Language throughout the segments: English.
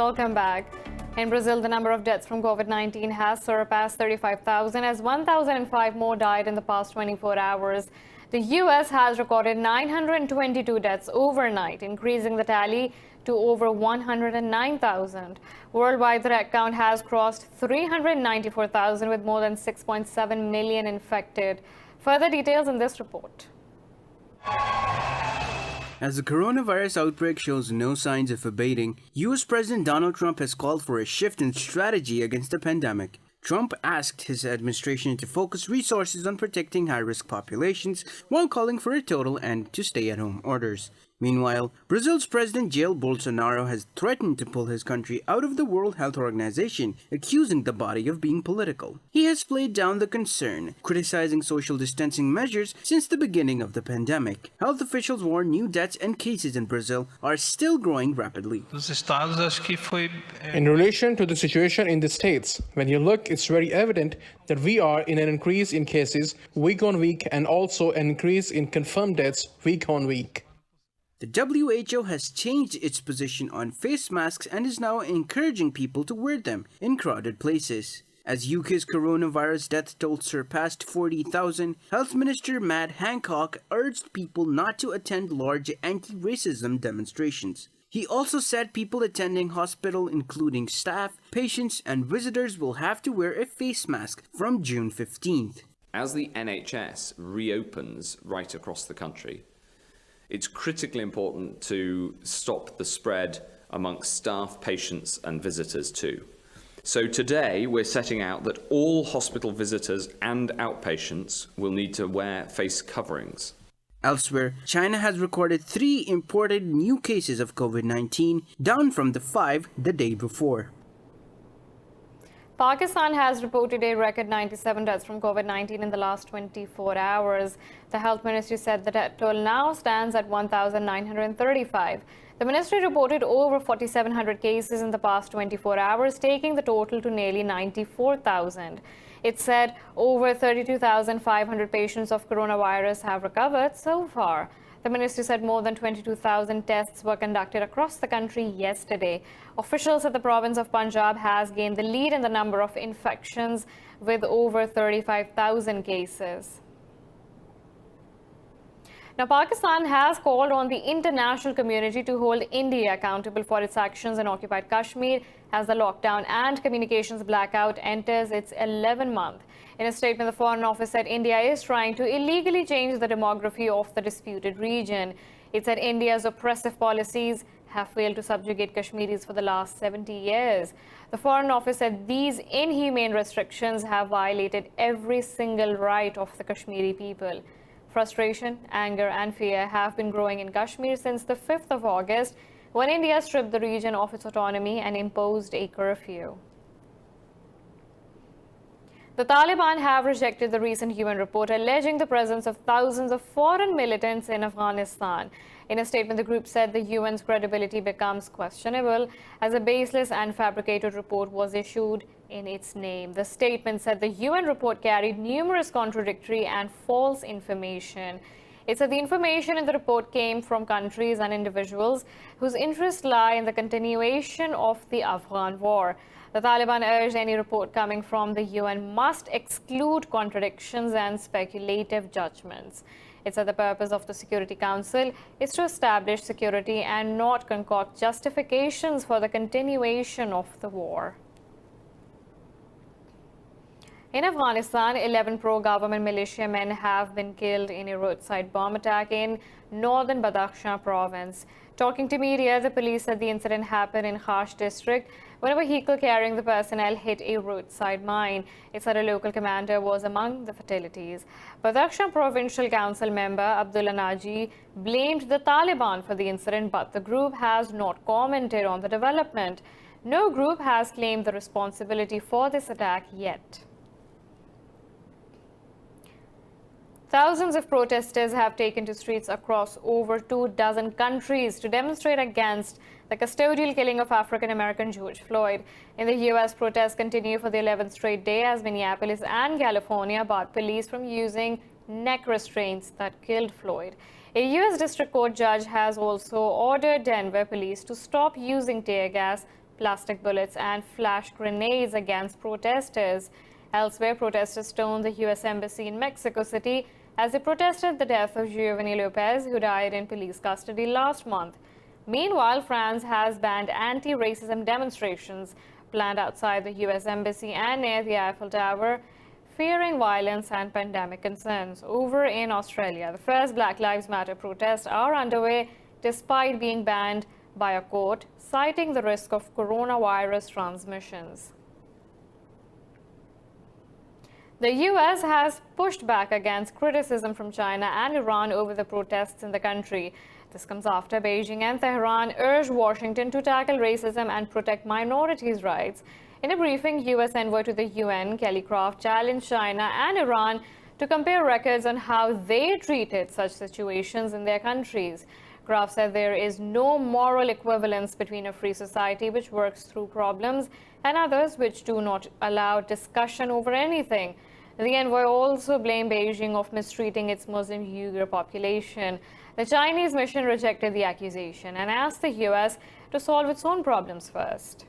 welcome back. In Brazil, the number of deaths from COVID-19 has surpassed 35,000 as 1,005 more died in the past 24 hours. The U.S. has recorded 922 deaths overnight, increasing the tally to over 109,000. Worldwide, the death count has crossed 394,000 with more than 6.7 million infected. Further details in this report. As the coronavirus outbreak shows no signs of abating, U.S. President Donald Trump has called for a shift in strategy against the pandemic. Trump asked his administration to focus resources on protecting high-risk populations while calling for a total end to stay-at-home orders. Meanwhile, Brazil's President Jair Bolsonaro has threatened to pull his country out of the World Health Organization, accusing the body of being political. He has played down the concern, criticizing social distancing measures since the beginning of the pandemic. Health officials warn new deaths and cases in Brazil are still growing rapidly. In relation to the situation in the states, when you look, it's very evident that we are in an increase in cases week on week and also an increase in confirmed deaths week on week. The WHO has changed its position on face masks and is now encouraging people to wear them in crowded places. As UK's coronavirus death toll surpassed 40,000, Health Minister Matt Hancock urged people not to attend large anti-racism demonstrations. He also said people attending hospital, including staff, patients, and visitors, will have to wear a face mask from June 15th. As the NHS reopens right across the country, it's critically important to stop the spread amongst staff, patients and visitors too. So today we're setting out that all hospital visitors and outpatients will need to wear face coverings. Elsewhere, China has recorded 3 imported new cases of COVID-19, down from the 5 the day before. Pakistan has reported a record 97 deaths from COVID-19 in the last 24 hours. The health ministry said the death toll now stands at 1,935. The ministry reported over 4,700 cases in the past 24 hours, taking the total to nearly 94,000. It said over 32,500 patients of coronavirus have recovered so far. The ministry said more than 22,000 tests were conducted across the country yesterday. Officials at the province of Punjab has gained the lead in the number of infections with over 35,000 cases. Now, Pakistan has called on the international community to hold India accountable for its actions in occupied Kashmir as the lockdown and communications blackout enters its 11th month. In a statement, the Foreign Office said India is trying to illegally change the demography of the disputed region. It said India's oppressive policies have failed to subjugate Kashmiris for the last 70 years. The Foreign Office said these inhumane restrictions have violated every single right of the Kashmiri people. Frustration, anger and fear have been growing in Kashmir since the 5th of August, when India stripped the region of its autonomy and imposed a curfew. The Taliban have rejected the recent UN report alleging the presence of thousands of foreign militants in Afghanistan. In a statement, the group said the UN's credibility becomes questionable as a baseless and fabricated report was issued in its name. The statement said the UN report carried numerous contradictory and false information. It said the information in the report came from countries and individuals whose interests lie in the continuation of the Afghan war. The Taliban urged any report coming from the UN must exclude contradictions and speculative judgments. It said the purpose of the Security Council is to establish security and not concoct justifications for the continuation of the war. In Afghanistan, 11 pro-government militiamen have been killed in a roadside bomb attack in northern Badakhshan province. Talking to media, the police said the incident happened in Khash district when a vehicle carrying the personnel hit a roadside mine. It said a local commander was among the fatalities. Badakhshan Provincial Council member Abdullah Naji blamed the Taliban for the incident, but the group has not commented on the development. No group has claimed the responsibility for this attack yet. Thousands of protesters have taken to streets across over 24 countries to demonstrate against the custodial killing of African-American George Floyd. In the U.S., protests continue for the 11th straight day as Minneapolis and California barred police from using neck restraints that killed Floyd. A U.S. District Court judge has also ordered Denver police to stop using tear gas, plastic bullets and flash grenades against protesters. Elsewhere, protesters stormed the U.S. Embassy in Mexico City as they protested the death of Giovanni Lopez, who died in police custody last month. Meanwhile, France has banned anti-racism demonstrations planned outside the U.S. Embassy and near the Eiffel Tower, fearing violence and pandemic concerns. Over in Australia, the first Black Lives Matter protests are underway despite being banned by a court, citing the risk of coronavirus transmissions. The U.S. has pushed back against criticism from China and Iran over the protests in the country. This comes after Beijing and Tehran urged Washington to tackle racism and protect minorities' rights. In a briefing, U.S. envoy to the UN, Kelly Craft, challenged China and Iran to compare records on how they treated such situations in their countries. Craft said there is no moral equivalence between a free society which works through problems and others which do not allow discussion over anything. The envoy also blamed Beijing of mistreating its Muslim Uyghur population. The Chinese mission rejected the accusation and asked the U.S. to solve its own problems first.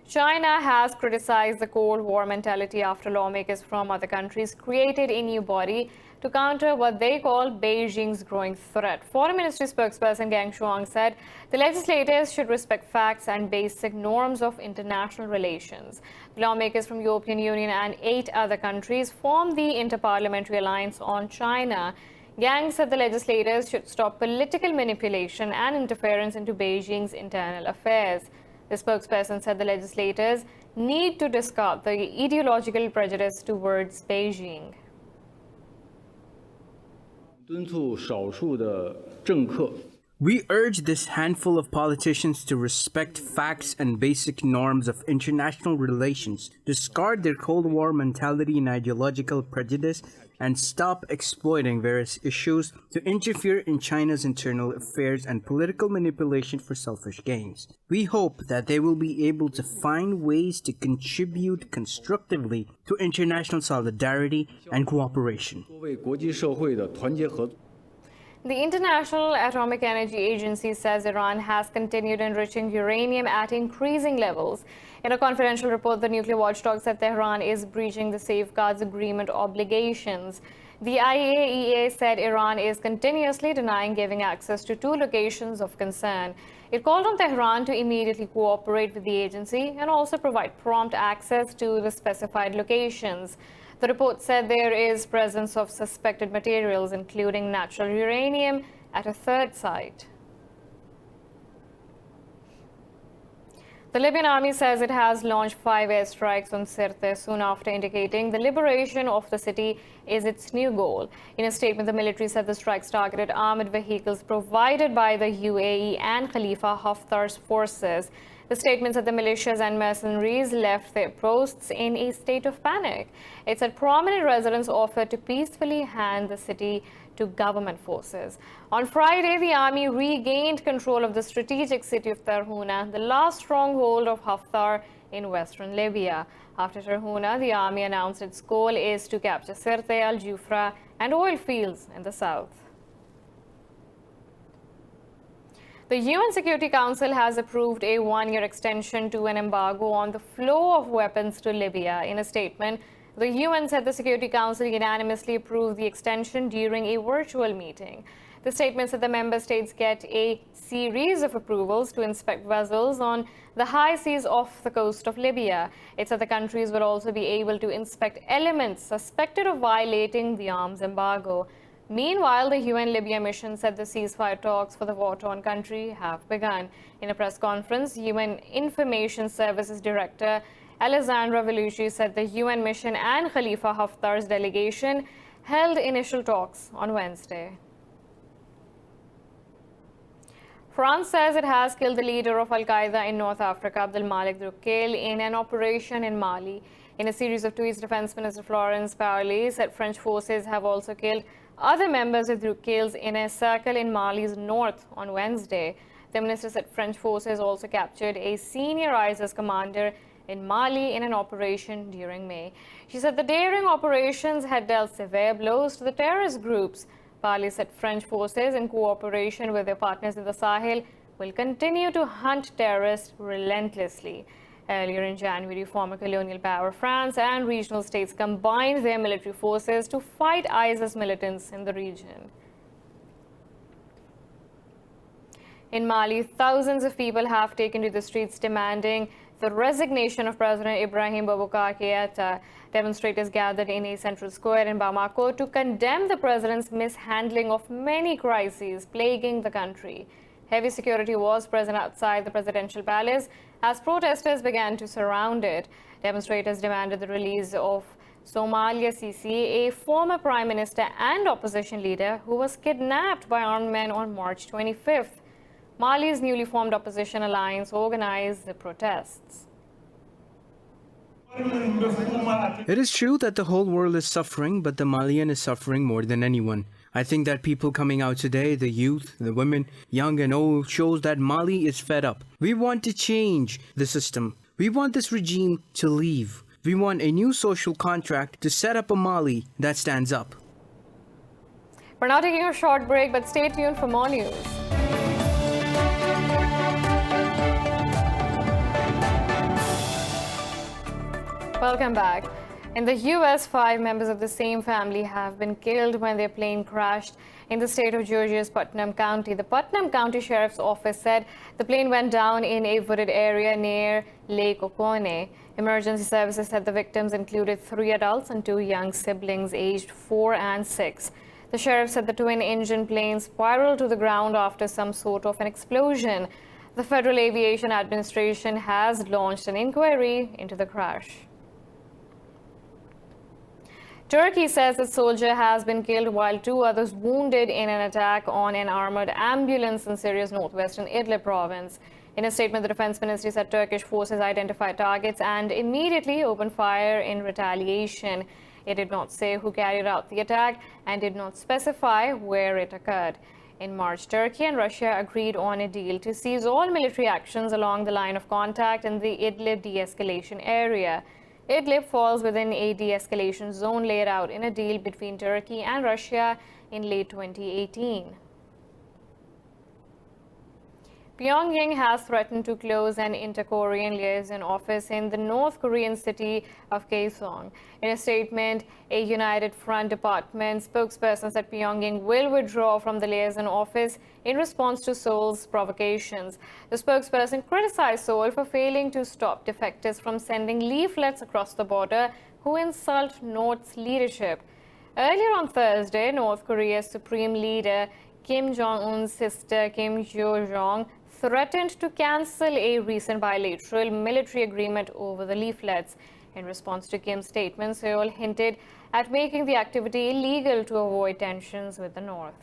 China has criticized the Cold War mentality after lawmakers from other countries created a new body to counter what they call Beijing's growing threat. Foreign Ministry spokesperson Geng Shuang said the legislators should respect facts and basic norms of international relations. Lawmakers from European Union and 8 other countries formed the Interparliamentary Alliance on China. Yang said the legislators should stop political manipulation and interference into Beijing's internal affairs. The spokesperson said the legislators need to discard the ideological prejudice towards Beijing. We urge this handful of politicians to respect facts and basic norms of international relations, discard their Cold War mentality and ideological prejudice, and stop exploiting various issues to interfere in China's internal affairs and political manipulation for selfish gains. We hope that they will be able to find ways to contribute constructively to international solidarity and cooperation. The International Atomic Energy Agency says Iran has continued enriching uranium at increasing levels. In a confidential report, the nuclear watchdog said Tehran is breaching the Safeguards Agreement obligations. The IAEA said Iran is continuously denying giving access to 2 locations of concern. It called on Tehran to immediately cooperate with the agency and also provide prompt access to the specified locations. The report said there is presence of suspected materials, including natural uranium, at a 3rd site. The Libyan army says it has launched 5 airstrikes on Sirte soon after indicating the liberation of the city is its new goal. In a statement, the military said the strikes targeted armored vehicles provided by the UAE and Khalifa Haftar's forces. The statement said the militias and mercenaries left their posts in a state of panic. It said prominent residents offered to peacefully hand the city to government forces. On Friday, the army regained control of the strategic city of Tarhuna, the last stronghold of Haftar in western Libya. After Tarhuna, the army announced its goal is to capture Sirte, Al-Jufra, and oil fields in the south. The UN Security Council has approved a 1-year extension to an embargo on the flow of weapons to Libya. In a statement, the UN said the Security Council unanimously approved the extension during a virtual meeting. The statement said the member states get a series of approvals to inspect vessels on the high seas off the coast of Libya. It said the countries will also be able to inspect elements suspected of violating the arms embargo. Meanwhile, the UN Libya mission said the ceasefire talks for the war-torn country have begun. In a press conference, UN Information Services Director Alessandra Vellucci said the UN mission and Khalifa Haftar's delegation held initial talks on Wednesday. France says it has killed the leader of Al-Qaeda in North Africa, Abdel Malik Droukel, in an operation in Mali. In a series of tweets, Defense Minister Florence Parly said French forces have also killed other members of Droukel's inner circle in Mali's north on Wednesday. The minister said French forces also captured a senior ISIS commander in Mali in an operation during May. She said the daring operations had dealt severe blows to the terrorist groups. Parly said French forces, in cooperation with their partners in the Sahel, will continue to hunt terrorists relentlessly. Earlier in January, former colonial power France and regional states combined their military forces to fight ISIS militants in the region. In Mali, thousands of people have taken to the streets demanding the resignation of President Ibrahim Boubacar Keïta. Demonstrators gathered in a central square in Bamako to condemn the president's mishandling of many crises plaguing the country. Heavy security was present outside the presidential palace as protesters began to surround it. Demonstrators demanded the release of Somalia Sisi, a former prime minister and opposition leader who was kidnapped by armed men on March 25th. Mali's newly formed opposition alliance organized the protests. It is true that the whole world is suffering, but the Malian is suffering more than anyone. I think that people coming out today, the youth, the women, young and old, shows that Mali is fed up. We want to change the system. We want this regime to leave. We want a new social contract to set up a Mali that stands up. We're now taking a short break, but stay tuned for more news. Welcome back. In the U.S., 5 members of the same family have been killed when their plane crashed in the state of Georgia's Putnam County. The Putnam County Sheriff's Office said the plane went down in a wooded area near Lake Oconee. Emergency services said the victims included 3 adults and 2 young siblings aged 4 and 6. The sheriff said the twin-engine plane spiraled to the ground after some sort of an explosion. The Federal Aviation Administration has launched an inquiry into the crash. Turkey says a soldier has been killed while 2 others wounded in an attack on an armored ambulance in Syria's northwestern Idlib province. In a statement, the defense ministry said Turkish forces identified targets and immediately opened fire in retaliation. It did not say who carried out the attack and did not specify where it occurred. In March, Turkey and Russia agreed on a deal to cease all military actions along the line of contact in the Idlib de-escalation area. Idlib falls within a de-escalation zone laid out in a deal between Turkey and Russia in late 2018. Pyongyang has threatened to close an inter-Korean liaison office in the North Korean city of Kaesong. In a statement, a United Front department spokesperson said Pyongyang will withdraw from the liaison office in response to Seoul's provocations. The spokesperson criticized Seoul for failing to stop defectors from sending leaflets across the border who insult North's leadership. Earlier on Thursday, North Korea's supreme leader Kim Jong-un's sister Kim Yo-jong threatened to cancel a recent bilateral military agreement over the leaflets. In response to Kim's statement, Seoul hinted at making the activity illegal to avoid tensions with the North.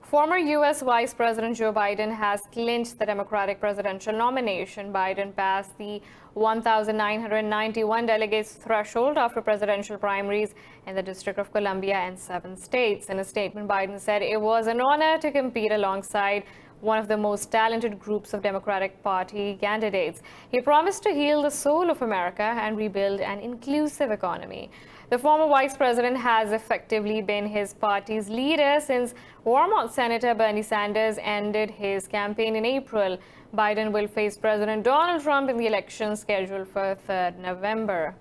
Former U.S. Vice President Joe Biden has clinched the Democratic presidential nomination. Biden passed the 1,991 delegates threshold after presidential primaries in the District of Columbia and 7 states. In a statement, Biden said it was an honor to compete alongside one of the most talented groups of Democratic Party candidates. He promised to heal the soul of America and rebuild an inclusive economy. The former vice president has effectively been his party's leader since Vermont Senator Bernie Sanders ended his campaign in April. Biden will face President Donald Trump in the election scheduled for 3rd November.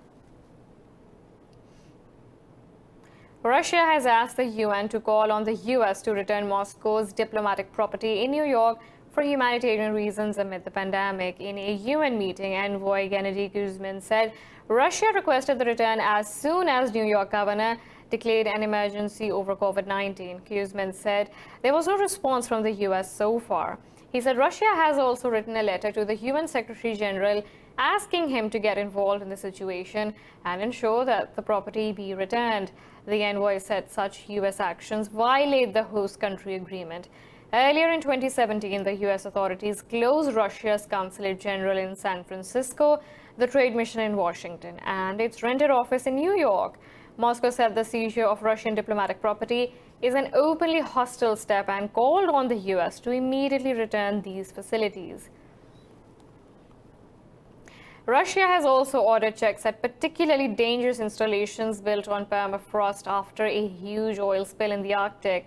Russia has asked the UN to call on the US to return Moscow's diplomatic property in New York for humanitarian reasons amid the pandemic. In a UN meeting, envoy Gennady Kuzmin said Russia requested the return as soon as New York governor declared an emergency over COVID-19. Kuzmin said there was no response from the US so far. He said Russia has also written a letter to the UN Secretary General asking him to get involved in the situation and ensure that the property be returned. The envoy said such US actions violate the host country agreement. Earlier in 2017, the US authorities closed Russia's Consulate General in San Francisco, the trade mission in Washington, and its rented office in New York. Moscow said the seizure of Russian diplomatic property is an openly hostile step and called on the US to immediately return these facilities. Russia has also ordered checks at particularly dangerous installations built on permafrost after a huge oil spill in the Arctic.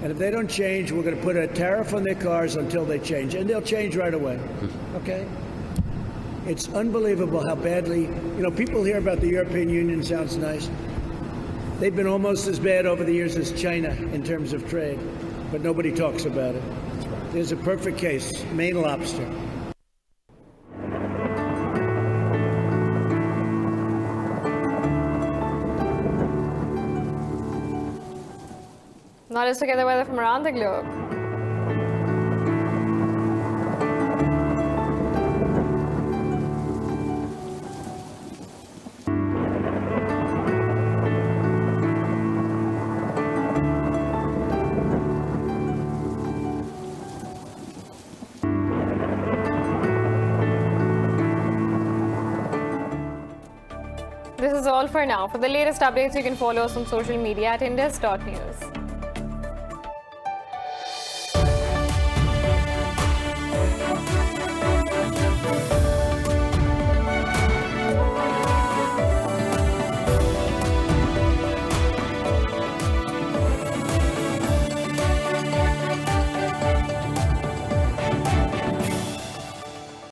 And if they don't change, we're going to put a tariff on their cars until they change. And they'll change right away. Okay? It's unbelievable how badly, people hear about the European Union, sounds nice. They've been almost as bad over the years as China in terms of trade, but nobody talks about it. There's a perfect case, Maine lobster. Now let's look at the weather from around the globe. This is all for now. For the latest updates, you can follow us on social media at indus.news.